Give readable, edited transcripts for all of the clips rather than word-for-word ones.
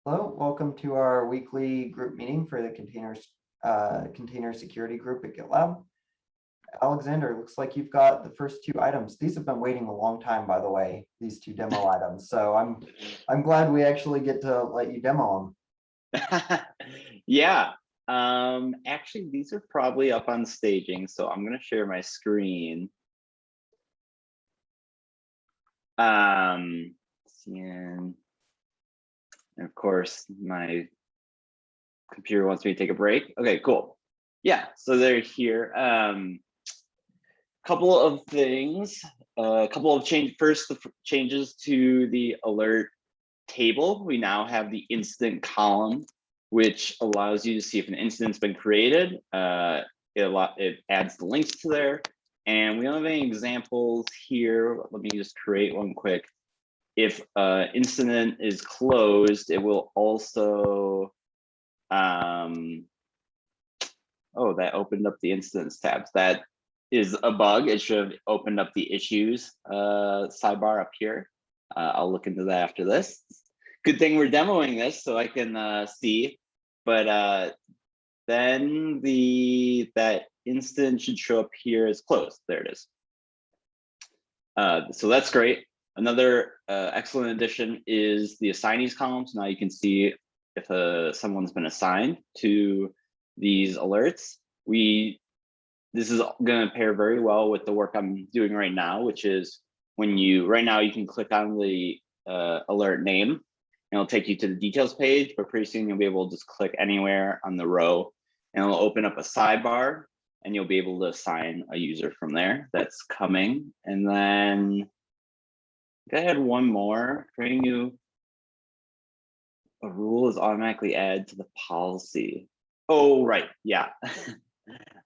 Hello, welcome to our weekly group meeting for the container security group at GitLab. Alexander, looks like you've got the first two items. These have been waiting a long time, by the way, these two demo items. So I'm glad we actually get to let you demo Yeah, actually, these are probably up on staging, so I'm gonna share my screen. And of course, my computer wants me to take a break. Okay, cool. Yeah, so they're here. Couple of things, a couple of first, the changes to the alert table. We now have the incident column, which allows you to see if an incident's been created. It adds the links to there. And we don't have any examples here. Let me just create one quick. If incident is closed, it will also, oh, that opened up the incidents tabs. That is a bug. It should have opened up the issues sidebar up here. I'll look into that after this. Good thing we're demoing this so I can see, but then that instance should show up here as closed. There it is. So that's great. Another excellent addition is the assignees columns. Now you can see if someone's been assigned to these alerts. This is going to pair very well with the work I'm doing right now, which is right now you can click on the alert name and it'll take you to the details page, but pretty soon you'll be able to just click anywhere on the row and it'll open up a sidebar and you'll be able to assign a user from there. That's coming. And then I had one more. Creating a rule is automatically added to the policy. Oh, right. Yeah.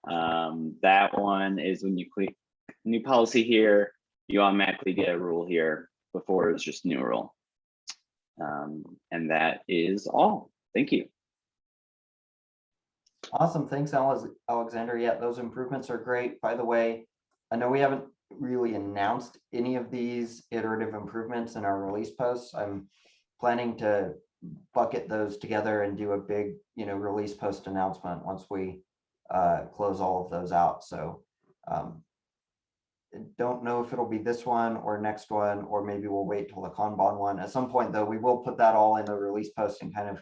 That one is when you click new policy here, you automatically get a rule here. Before it was just new rule. And that is all. Thank you. Awesome, thanks, Alexander. Yeah, those improvements are great. By the way, I know we haven't really announced any of these iterative improvements in our release posts. I'm planning to bucket those together and do a big, release post announcement once we close all of those out. So don't know if it'll be this one or next one, or maybe we'll wait till the Kanban one. At some point, though, we will put that all in the release post and kind of,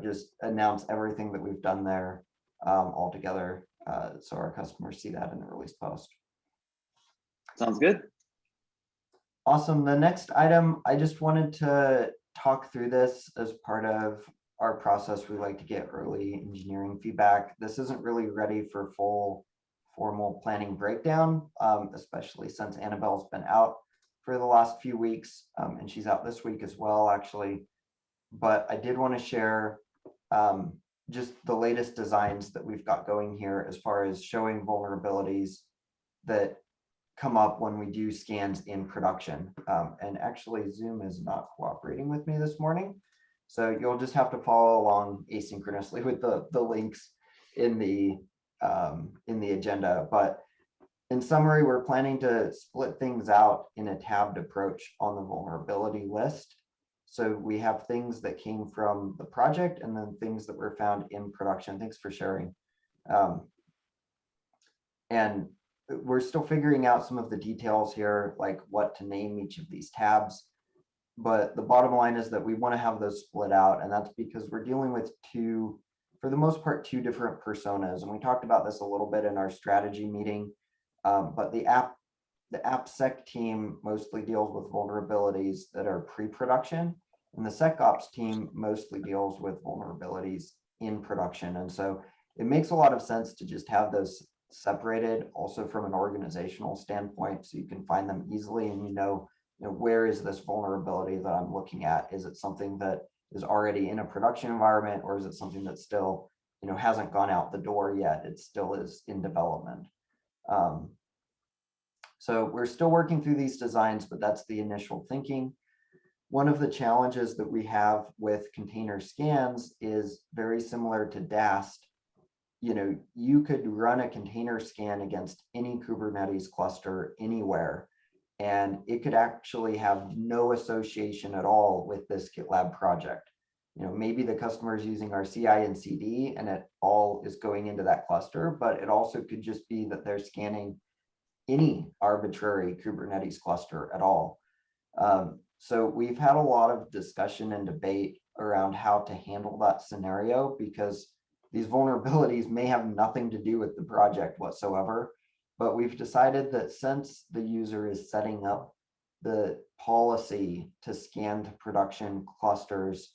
just announce everything that we've done there all together, so our customers see that in the release post. Sounds good. Awesome. The next item, I just wanted to talk through this as part of our process. We like to get early engineering feedback. This isn't really ready for full formal planning breakdown, especially since Annabelle's been out for the last few weeks, and she's out this week as well, actually. But I did want to share just the latest designs that we've got going here as far as showing vulnerabilities that come up when we do scans in production. And actually Zoom is not cooperating with me this morning. So you'll just have to follow along asynchronously with the links in the agenda. But in summary, we're planning to split things out in a tabbed approach on the vulnerability list. So we have things that came from the project and then things that were found in production. Thanks for sharing. And we're still figuring out some of the details here, like what to name each of these tabs. But the bottom line is that we want to have those split out. And that's because we're dealing with for the most part, two different personas. And we talked about this a little bit in our strategy meeting. But the AppSec team mostly deals with vulnerabilities that are pre-production, and the SecOps team mostly deals with vulnerabilities in production. And so it makes a lot of sense to just have those separated, also from an organizational standpoint, so you can find them easily and where is this vulnerability that I'm looking at? Is it something that is already in a production environment, or is it something that still hasn't gone out the door yet? It still is in development. So we're still working through these designs, but that's the initial thinking. One of the challenges that we have with container scans is very similar to DAST. You could run a container scan against any Kubernetes cluster anywhere, and it could actually have no association at all with this GitLab project. maybe the customer is using our CI and CD and it all is going into that cluster, but it also could just be that they're scanning any arbitrary Kubernetes cluster at all. So we've had a lot of discussion and debate around how to handle that scenario, because these vulnerabilities may have nothing to do with the project whatsoever. But we've decided that since the user is setting up the policy to scan to production clusters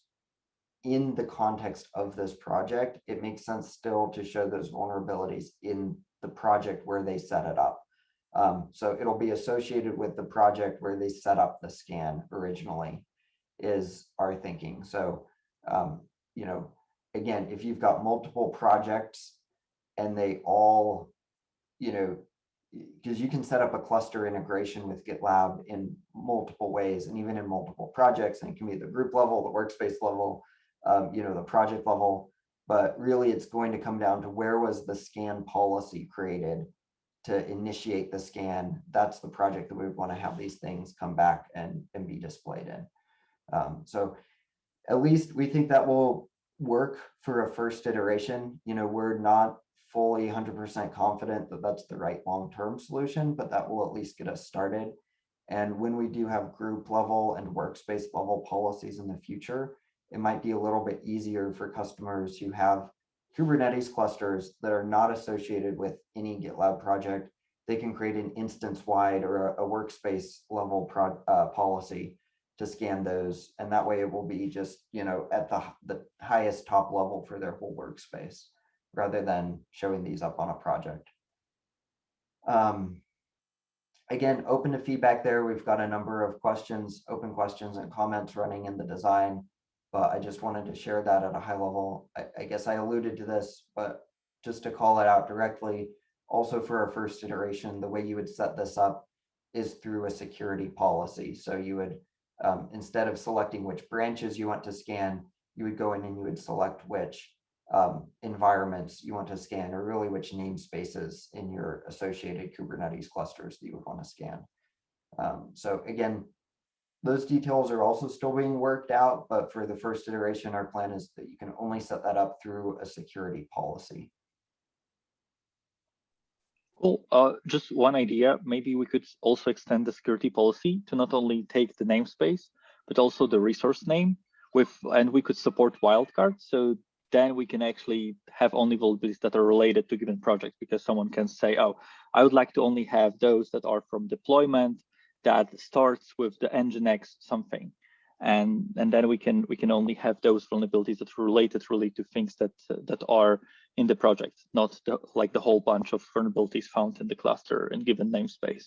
in the context of this project, it makes sense still to show those vulnerabilities in the project where they set it up. So it'll be associated with the project where they set up the scan originally, is our thinking. So, again, if you've got multiple projects and they all, because you can set up a cluster integration with GitLab in multiple ways and even in multiple projects, and it can be the group level, the workspace level, the project level, but really it's going to come down to where was the scan policy created to initiate the scan. That's the project that we would want to have these things come back and be displayed in. So at least we think that will work for a first iteration. We're not fully 100% confident that that's the right long-term solution, but that will at least get us started. And when we do have group level and workspace level policies in the future, it might be a little bit easier for customers who have Kubernetes clusters that are not associated with any GitLab project. They can create an instance-wide or a workspace level policy to scan those, and that way it will be just at the highest top level for their whole workspace, rather than showing these up on a project. Again, open to feedback there. We've got a number of questions, open questions and comments running in the design, but I just wanted to share that at a high level. I guess I alluded to this, but just to call it out directly, also for our first iteration, the way you would set this up is through a security policy. So you would, instead of selecting which branches you want to scan, you would go in and you would select which environments you want to scan, or really which namespaces in your associated Kubernetes clusters that you would want to scan. So again, those details are also still being worked out, but for the first iteration, our plan is that you can only set that up through a security policy. Cool. Just one idea, maybe we could also extend the security policy to not only take the namespace, but also the resource name and we could support wildcards. So then we can actually have only vulnerabilities that are related to given projects, because someone can say, oh, I would like to only have those that are from deployment that starts with the nginx something. And then we can only have those vulnerabilities that are related really to things that are in the project, not like the whole bunch of vulnerabilities found in the cluster in given namespace.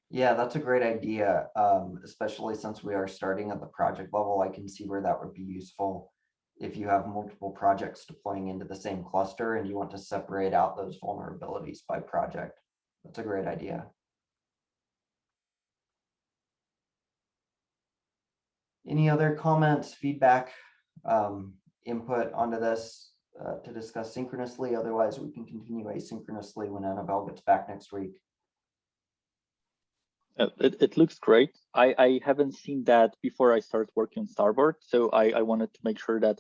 Yeah, that's a great idea, especially since we are starting at the project level. I can see where that would be useful if you have multiple projects deploying into the same cluster and you want to separate out those vulnerabilities by project. That's a great idea. Any other comments, feedback, input onto this to discuss synchronously? Otherwise, we can continue asynchronously when Annabelle gets back next week. It looks great. I haven't seen that before I started working on Starboard, so I wanted to make sure that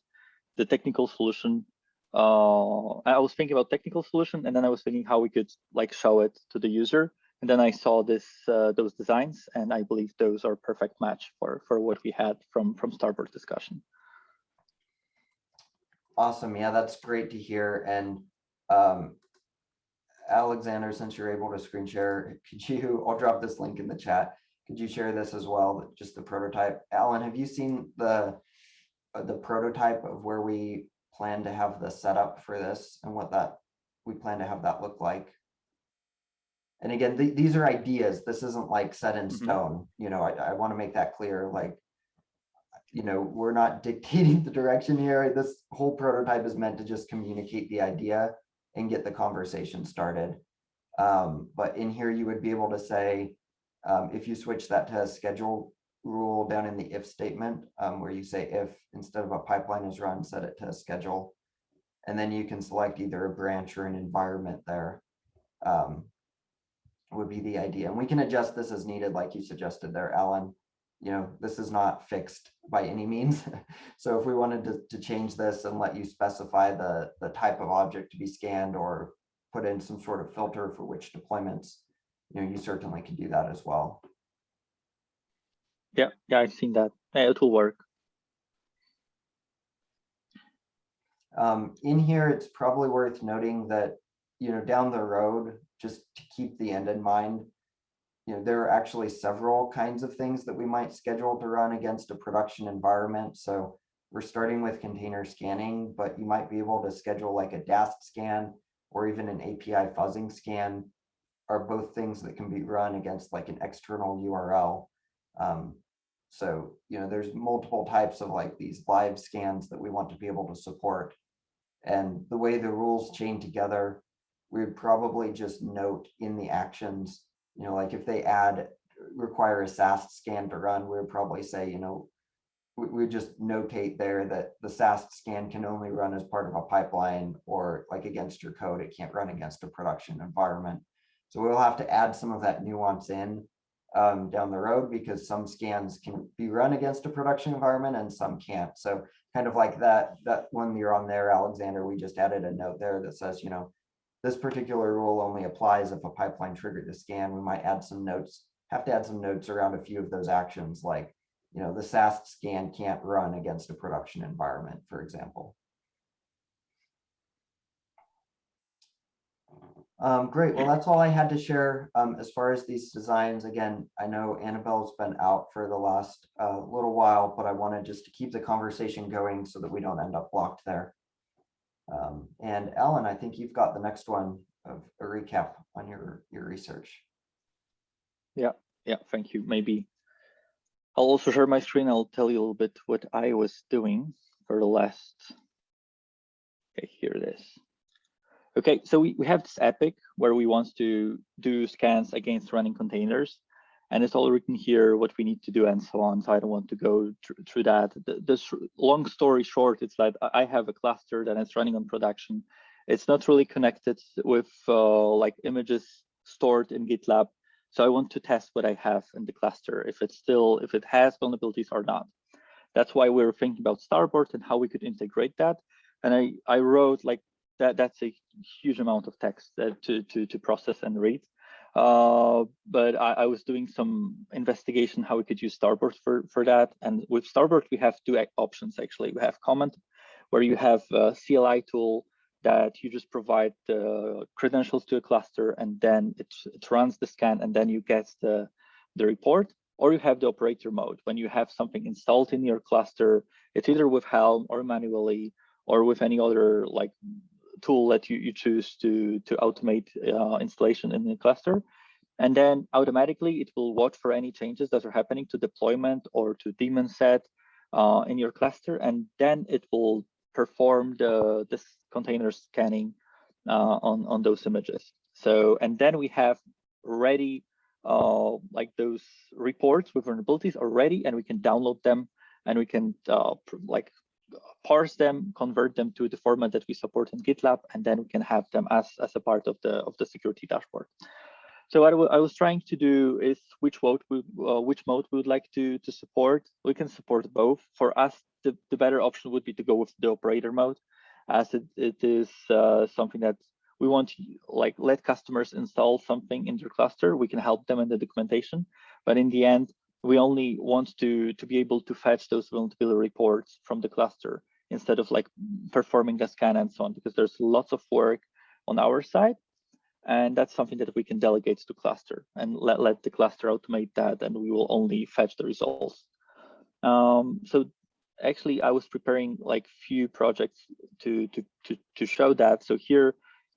the technical solution, I was thinking about technical solution, and then I was thinking how we could like show it to the user. And then I saw those designs, and I believe those are perfect match for what we had from Starboard discussion. Awesome. Yeah, that's great to hear. And Alexander, since you're able to screen share, could you, I'll drop this link in the chat. Could you share this as well, just the prototype? Alan, have you seen the prototype of where we plan to have the setup for this and what that we plan to have that look like? And again, these are ideas. This isn't like set in stone. I want to make that clear. Like, we're not dictating the direction here. This whole prototype is meant to just communicate the idea and get the conversation started. But in here, you would be able to say, if you switch that to a schedule rule down in the if statement, where you say if instead of a pipeline is run, set it to a schedule. And then you can select either a branch or an environment there. Would be the idea. And we can adjust this as needed, like you suggested there, Alan. this is not fixed by any means. So if we wanted to change this and let you specify the type of object to be scanned or put in some sort of filter for which deployments, you certainly can do that as well. Yeah, I've seen that. Yeah, it will work. In here, it's probably worth noting that, down the road, just to keep the end in mind, there are actually several kinds of things that we might schedule to run against a production environment. So we're starting with container scanning, but you might be able to schedule like a DAST scan or even an API fuzzing scan are both things that can be run against like an external URL. So, there's multiple types of like these live scans that we want to be able to support. And the way the rules chain together, we would probably just note in the actions, like if they require a SAST scan to run, we would probably say, we just notate there that the SAST scan can only run as part of a pipeline, or like against your code, it can't run against a production environment. So we'll have to add some of that nuance in down the road, because some scans can be run against a production environment and some can't. So kind of like that one you're on there, Alexander, we just added a note there that says, this particular rule only applies if a pipeline triggered the scan. We might add some notes, have to add some notes around a few of those actions, like, the SAST scan can't run against a production environment, for example. Great, well, that's all I had to share as far as these designs. Again, I know Annabelle's been out for the last little while, but I wanted just to keep the conversation going so that we don't end up blocked there. And Alan, I think you've got the next one of a recap on your research. Yeah, thank you. Maybe I'll also share my screen. I'll tell you a little bit what I was doing for the last, okay, here it is. Okay, so we have this epic where we want to do scans against running containers, and it's all written here what we need to do and so on. So I don't want to go through that. The long story short, it's like I have a cluster that is running on production. It's not really connected with like images stored in GitLab. So I want to test what I have in the cluster, if it has vulnerabilities or not. That's why we're thinking about Starboard and how we could integrate that. And I wrote like that's a huge amount of text to process and read. But I was doing some investigation how we could use Starboard for that. And with Starboard, we have two options actually. We have comment, where you have a CLI tool that you just provide the credentials to a cluster, and then it runs the scan, and then you get the report. Or you have the operator mode, when you have something installed in your cluster. It's either with Helm or manually, or with any other like tool that you choose to automate installation in the cluster. And then automatically it will watch for any changes that are happening to deployment or to daemon set in your cluster, and then it will perform this container scanning on those images. So, and then we have ready like those reports with vulnerabilities already, and we can download them, and we can like parse them, convert them to the format that we support in GitLab, and then we can have them as a part of the security dashboard. So what I was trying to do is which mode we would like to support. We can support both. For us, the better option would be to go with the operator mode, as it is something that we want to like let customers install something in their cluster. We can help them in the documentation, but in the end, we only want to be able to fetch those vulnerability reports from the cluster instead of like performing the scan and so on, because there's lots of work on our side. And that's something that we can delegate to cluster and let the cluster automate that, and we will only fetch the results. So actually, I was preparing like few projects to show that. So here,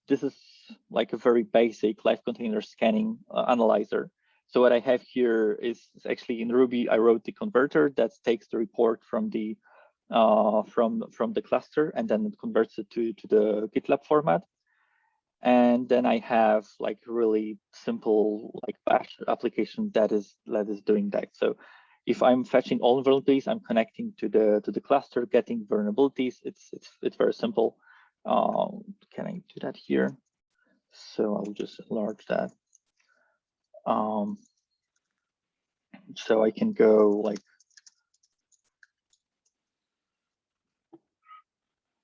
this is like a very basic live container scanning analyzer. So what I have here is actually in Ruby, I wrote the converter that takes the report from the cluster, and then it converts it to the GitLab format. And then I have like really simple like bash application that is doing that. So if I'm fetching all vulnerabilities, I'm connecting to the cluster, getting vulnerabilities. It's very simple. Can I do that here? So I'll just enlarge that. So I can go like,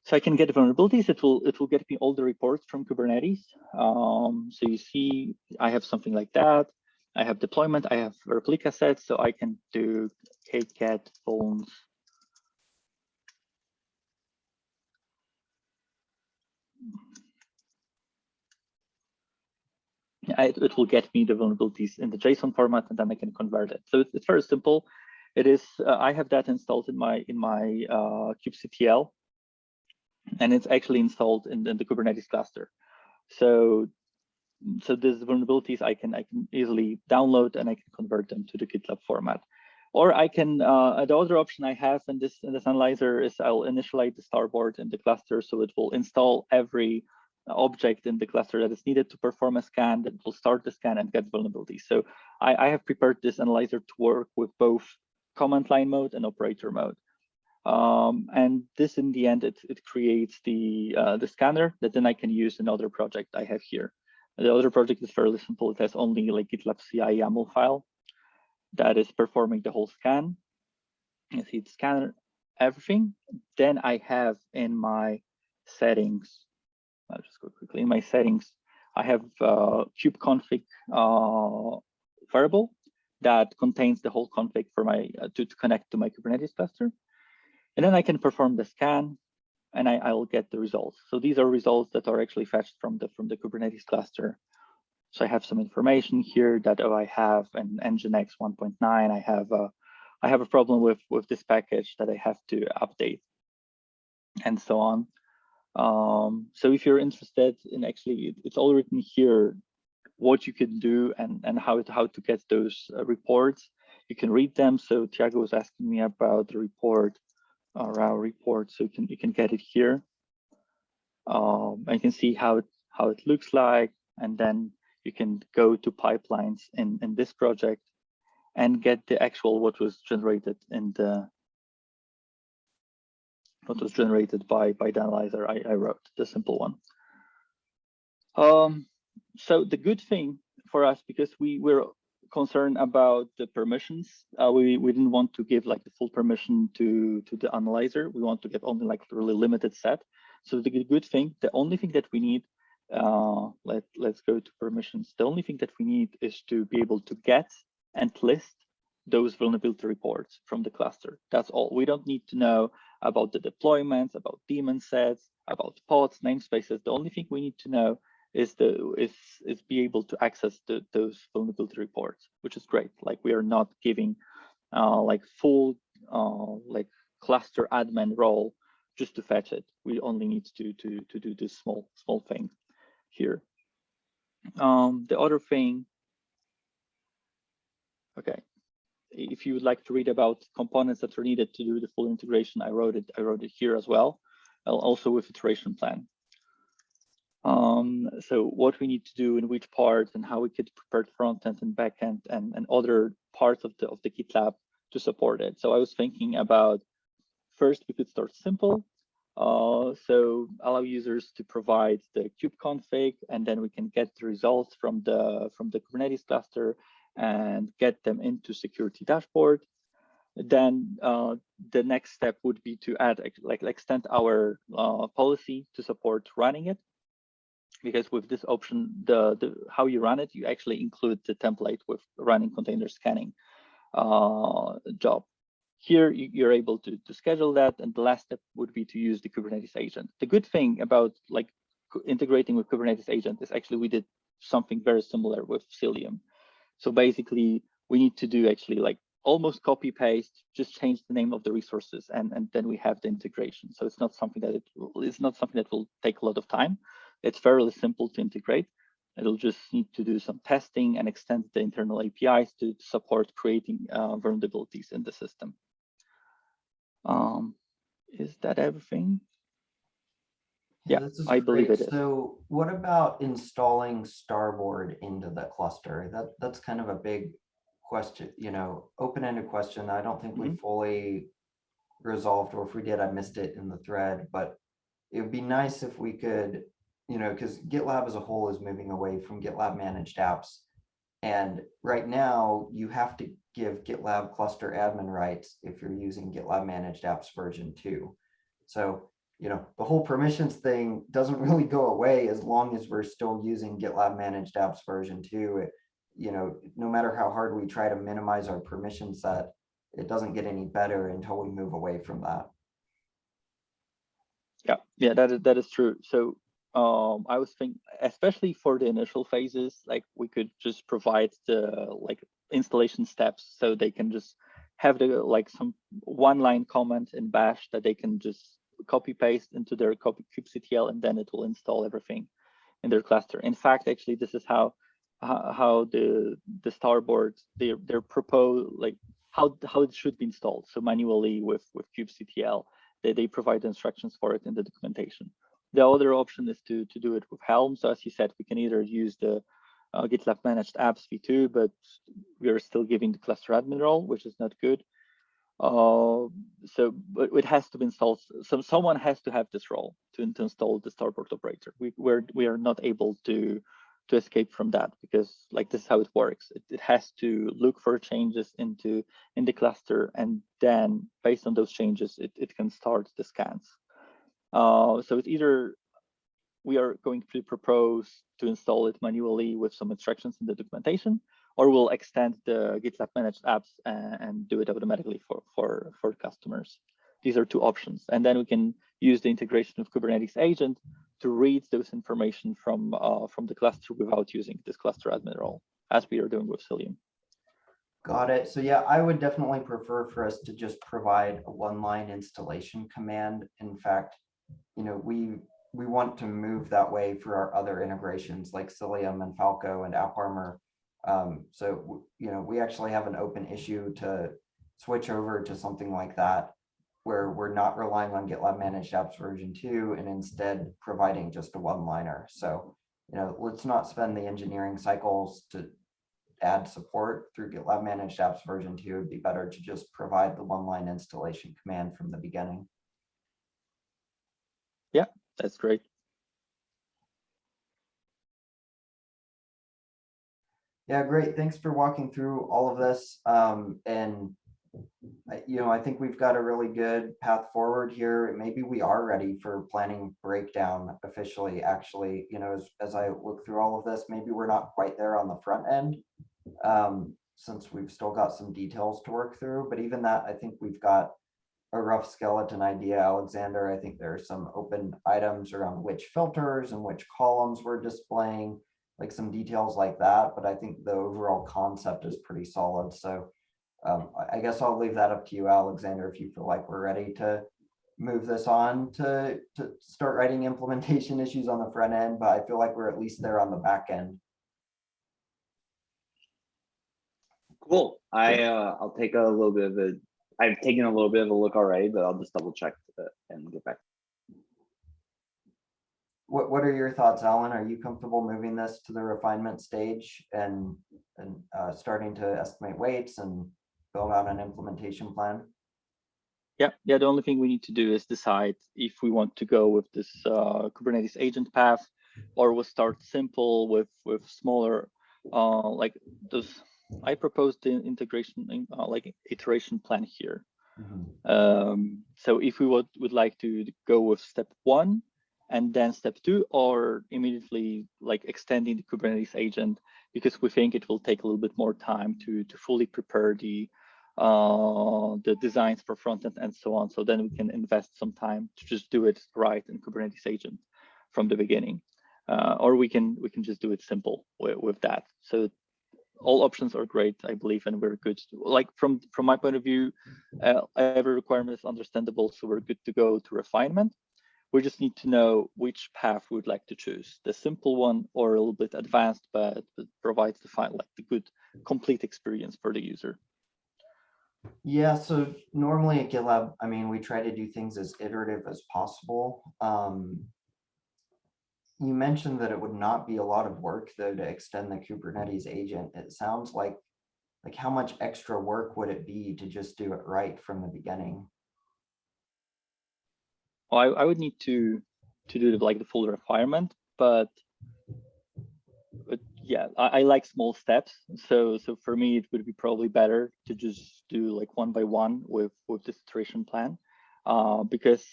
so I can get vulnerabilities. It will get me all the reports from Kubernetes. So you see, I have something like that. I have deployment. I have replica sets, so I can do get vulns. It will get me the vulnerabilities in the JSON format, and then I can convert it. So it's very simple. It is. I have that installed in my kubectl, and it's actually installed in the Kubernetes cluster. So these vulnerabilities I can easily download, and I can convert them to the GitLab format. Or I can the other option I have in this analyzer is I'll initialize the starboard in the cluster, so it will install every object in the cluster that is needed to perform a scan, that will start the scan and get vulnerabilities. So I have prepared this analyzer to work with both command line mode and operator mode. And this, in the end, it creates the scanner that then I can use in other project I have here. The other project is fairly simple. It has only like GitLab CI YAML file that is performing the whole scan. You see the scanner, everything. Then I have in my settings, I'll just go quickly in my settings, I have kubeconfig variable that contains the whole config for my to connect to my Kubernetes cluster. And then I can perform the scan, and I will get the results. So these are results that are actually fetched from the Kubernetes cluster. So I have some information here that I have an Nginx 1.9. I have a problem with this package that I have to update, and so on. So if you're interested in actually, it's all written here, what you can do and how to get those reports. You can read them. So Thiago was asking me about the report. Our report, so you can get it here. I can see how it looks like, and then you can go to pipelines in this project and get the actual what was generated in the by the analyzer I wrote, the simple one. So the good thing for us, because we were concerned about the permissions, we didn't want to give like the full permission to the analyzer. We want to give only like a really limited set. So the good thing, the only thing that we need, let's go to permissions. The only thing that we need is to be able to get and list those vulnerability reports from the cluster. That's all. We don't need to know about the deployments, about daemon sets, about pods, namespaces. The only thing we need to know is be able to access those vulnerability reports, which is great. Like, we are not giving like full like cluster admin role just to fetch it. We only need to do this small thing here. The other thing, okay, if you would like to read about components that are needed to do the full integration, I wrote it here as well, also with iteration plan. So what we need to do in which parts and how we could prepare front end and back end and other parts of the GitLab to support it. So I was thinking about, first we could start simple. So allow users to provide the kubeconfig, and then we can get the results from the Kubernetes cluster and get them into security dashboard. Then the next step would be to add, like extend our policy to support running it. Because with this option, the how you run it, you actually include the template with running container scanning job. Here, you're able to schedule that, and the last step would be to use the Kubernetes agent. The good thing about like integrating with Kubernetes agent is actually we did something very similar with Cilium. So basically, we need to do actually like almost copy paste, just change the name of the resources, and then we have the integration. So it's not something that will take a lot of time. It's fairly simple to integrate. It'll just need to do some testing and extend the internal APIs to support creating vulnerabilities in the system. Is that everything? Yeah, I believe it is. So what about installing Starboard into the cluster? That's kind of a big question, open-ended question. I don't think we fully resolved, or if we did, I missed it in the thread, but it would be nice if we could, because GitLab as a whole is moving away from GitLab managed apps. And right now you have to give GitLab cluster admin rights if you're using GitLab managed apps version 2. So, the whole permissions thing doesn't really go away as long as we're still using GitLab managed apps version 2. No matter how hard we try to minimize our permission set, it doesn't get any better until we move away from that. Yeah, that is true. So I was thinking, especially for the initial phases, like we could just provide the installation steps so they can just have the some one-line comment in Bash that they can just copy paste into their kubectl, and then it will install everything in their cluster. In fact, actually, this is how the starboard they're proposed, how it should be installed. So manually with kubectl, they provide instructions for it in the documentation. The other option is to do it with Helm. So as you said, we can either use the GitLab managed apps v2, but we are still giving the cluster admin role, which is not good. But it has to be installed. So someone has to have this role to install the starboard operator. We are not able to escape from that, because this is how it works. It has to look for changes in the cluster, and then based on those changes, it can start the scans. So it's either we are going to propose to install it manually with some instructions in the documentation, or we'll extend the GitLab managed apps and do it automatically for customers. These are two options. And then we can use the integration of Kubernetes agent to read those information from the cluster without using this cluster admin role, as we are doing with Cilium. Got it. So yeah, I would definitely prefer for us to just provide a one-line installation command. In fact, we want to move that way for our other integrations like Cilium and Falco and AppArmor. So we actually have an open issue to switch over to something like that, where we're not relying on GitLab managed apps version 2 and instead providing just a one-liner. So let's not spend the engineering cycles to add support through GitLab managed apps version 2. It'd be better to just provide the one-line installation command from the beginning. Yeah, that's great. Yeah, great. Thanks for walking through all of this. And I think we've got a really good path forward here. Maybe we are ready for planning breakdown officially. Actually, as I look through all of this, maybe we're not quite there on the front end, since we've still got some details to work through. But even that, I think we've got a rough skeleton idea, Alexander. I think there are some open items around which filters and which columns we're displaying, like some details like that. But I think the overall concept is pretty solid. So I guess I'll leave that up to you, Alexander, if you feel like we're ready to move this on to start writing implementation issues on the front end. But I feel like we're at least there on the back end. Cool. I'll take a little bit of I've taken a little bit of a look already, but I'll just double check and get back. What are your thoughts, Alan? Are you comfortable moving this to the refinement stage and starting to estimate weights and build out an implementation plan? Yeah. The only thing we need to do is decide if we want to go with this Kubernetes agent path, or we'll start simple with smaller, like those. I proposed the integration, iteration plan here. Mm-hmm. So if we would like to go with step 1 and then step 2, or immediately extending the Kubernetes agent, because we think it will take a little bit more time to fully prepare the designs for frontend and so on. So then we can invest some time to just do it right in Kubernetes agent from the beginning, or we can just do it simple with that. So all options are great, I believe, and we're good. From my point of view, every requirement is understandable, so we're good to go to refinement. We just need to know which path we would like to choose, the simple one or a little bit advanced, but provides the good complete experience for the user. Yeah, so normally at GitLab, we try to do things as iterative as possible. You mentioned that it would not be a lot of work, though, to extend the Kubernetes agent. It sounds like how much extra work would it be to just do it right from the beginning? Well, I would need to do the full requirement, but yeah, I like small steps. So for me, it would be probably better to just do like one by one with this iteration plan, because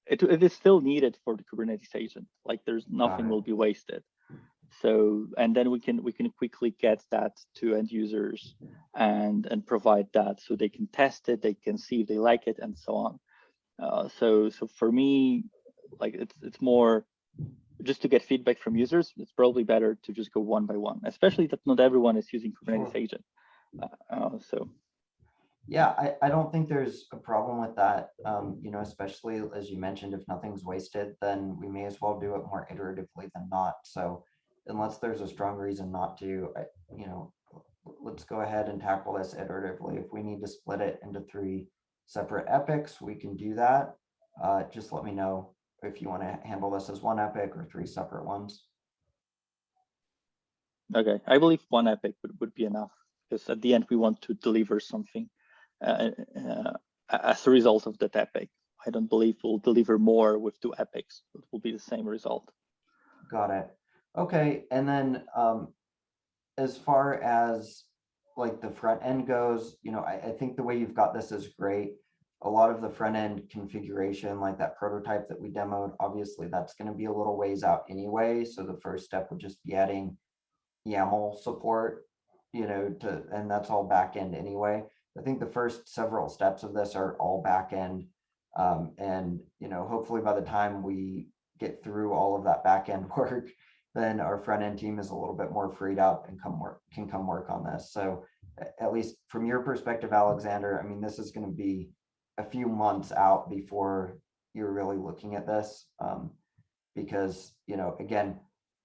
it is still needed for the Kubernetes agent. Like there's nothing will be wasted. So, and then we can quickly get that to end users and provide that so they can test it, they can see if they like it, and so on. So for me, like it's more just to get feedback from users. It's probably better to just go one by one, especially that not everyone is using Kubernetes agent. So yeah, I don't think there's a problem with that. You know, especially as you mentioned, if nothing's wasted, then we may as well do it more iteratively than not. So unless there's a strong reason not to, you know, let's go ahead and tackle this iteratively. If we need to split it into 3 separate epics, we can do that. Just let me know if you want to handle this as 1 epic or 3 separate ones. okay, I believe 1 epic would be enough, because at the end we want to deliver something as a result of that epic. I don't believe we'll deliver more with 2 epics. It will be the same result. Got it. Okay, and then as far as like the front end goes, you know, I think the way you've got this is great. A lot of the front end configuration, like that prototype that we demoed, obviously that's going to be a little ways out anyway. So the first step would just be adding YAML support, you know, and that's all back end anyway. I think the first several steps of this are all back end. And, you know, hopefully by the time we get through all of that back end work, then our front end team is a little bit more freed up and can come work on this. So at least from your perspective, Alexander, I mean, this is going to be a few months out before you're really looking at this, because, you know, again,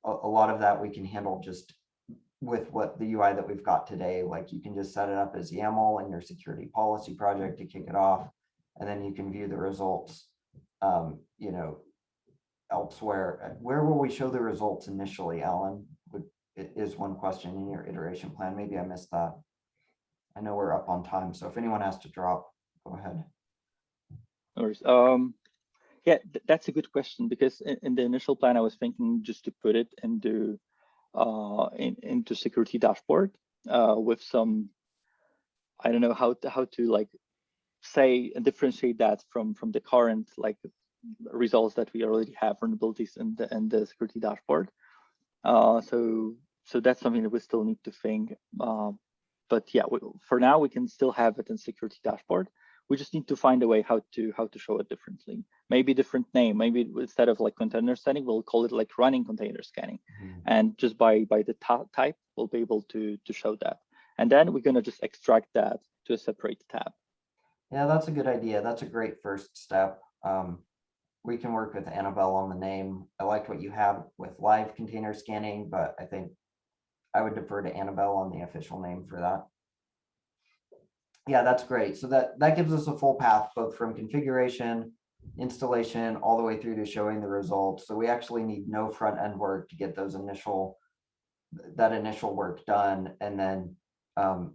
a lot of that we can handle just with what the UI that we've got today. Like you can just set it up as YAML in your security policy project to kick it off, and then you can view the results, you know, elsewhere. Where will we show the results initially, Alan? Is one question in your iteration plan. Maybe I missed that. I know we're up on time, so if anyone has to drop, go ahead. Yeah, that's a good question, because in the initial plan, I was thinking just to put it into security dashboard with some, I don't know how to like say and differentiate that from the current like results that we already have, vulnerabilities in the security dashboard. So that's something that we still need to think. But yeah, for now we can still have it in security dashboard. We just need to find a way how to show it differently. Maybe different name. Maybe instead of like container scanning, we'll call it like running container scanning. And just by the type, we'll be able to show that. And then we're gonna just extract that to a separate tab. Yeah, that's a good idea. That's a great first step. We can work with Annabelle on the name. I liked what you have with live container scanning, but I think I would defer to Annabelle on the official name for that. Yeah, that's great. So that gives us a full path, both from configuration, installation, all the way through to showing the results. So we actually need no front end work to get that initial work done. And then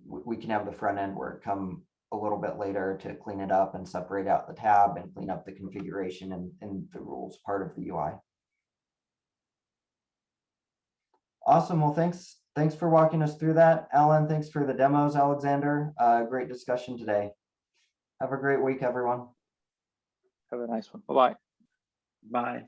we can have the front end work come a little bit later to clean it up and separate out the tab and clean up the configuration and the rules part of the UI. Awesome. Well, thanks for walking us through that, Alan. Thanks for the demos, Alexander. Great discussion today. Have a great week, everyone. Have a nice one. Bye-bye. Bye.